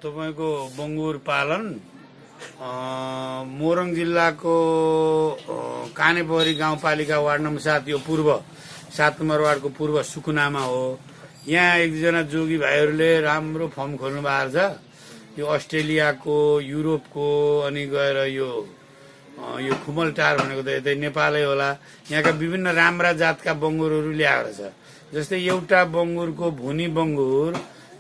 तपाईको बङ्गुर पालन मोरङ जिल्लाको कानेपोखरी गाउँपालिका वार्ड नम्बर 7 यो पूर्व 7 नम्बर वार्डको पूर्व सुकुनामा हो। यहाँ एकजना जोगी भाइहरूले राम्रो फर्म खोल्नु भएको छ। यो अस्ट्रेलियाको, युरोपको अनि गएर यो खुमलटार भनेको त यतै नेपालै होला। यहाँका विभिन्न राम्रा जातका बङ्गुरहरू ल्याएर छ। जस्तै एउटा बङ्गुरको भुनी बङ्गुर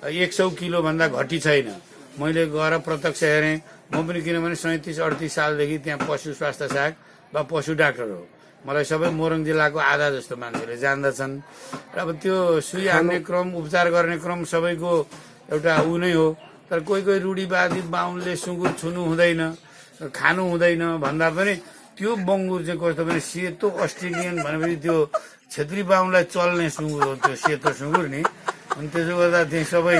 100 किलो भन्दा घटी छैन। मैले गएर प्रत्यक्ष हेरेँ। म पनि किनभने 37-38 सालदेखि त्यहाँ पशु स्वास्थ्य सहायक वा पशु डाक्टर हो। मलाई सबै मोरङ जिल्लाको आधा जस्तो मान्छेले जान्दछन्। र अब त्यो सुई हान्ने क्रम, उपचार गर्ने क्रम सबैको एउटा ऊ नै हो। तर कोही कोही रूढिवादी बाहुनले सुँगुर छुनु हुँदैन, खानु हुँदैन भन्दा पनि त्यो बङ्गुर चाहिँ कस्तो भने सेतो अस्ट्रेलियन भनेपछि त्यो क्षेत्री बाहुनलाई चल्ने सुँगुर हो त्यो सेतो सुँगुर नि। अनि त्यसो गर्दा त्यही सबै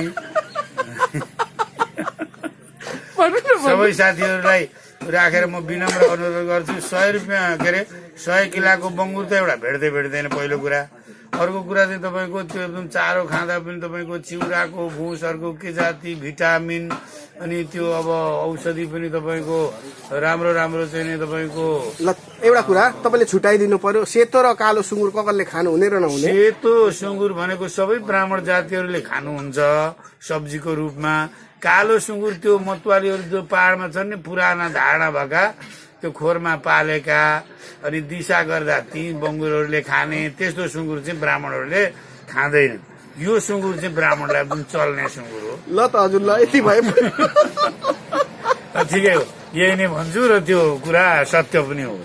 साथीहरूलाई राखेर म विनम्र अनुरोध गर्छु। 100 रुपियाँ के अरे 100 किलोको बङ्गुर त एउटा भेट्दैन पहिलो कुरा। अर्को कुरा चाहिँ तपाईँको त्यो एकदम चारो खाँदा पनि तपाईँको चिउराको भुस, अर्को के जाति भिटामिन अनि त्यो अब औषधि पनि तपाईँको राम्रो राम्रो चाहिँ नि तपाईँको। ल एउटा कुरा तपाईँले छुट्याइदिनु पर्यो, सेतो र कालो सुँगुर कसले खानु हुने र नहुने? सेतो सुँगुर भनेको सबै ब्राह्मण जातिहरूले खानुहुन्छ सब्जीको रूपमा। कालो सुँगुर त्यो मतवालीहरू जो पहाडमा छन् नि, पुराना धारणा भएका, त्यो खोरमा पालेका अनि दिशा गर्दा ती बङ्गुरहरूले खाने त्यस्तो सुँगुर चाहिँ ब्राह्मणहरूले खाँदैनन्। यो सुँगुर चाहिँ ब्राह्मणलाई पनि चल्ने सुँगुर हो। ल त हजुर, ल यति भयो। ठिकै हो, यही नै भन्छु र त्यो कुरा सत्य पनि हो।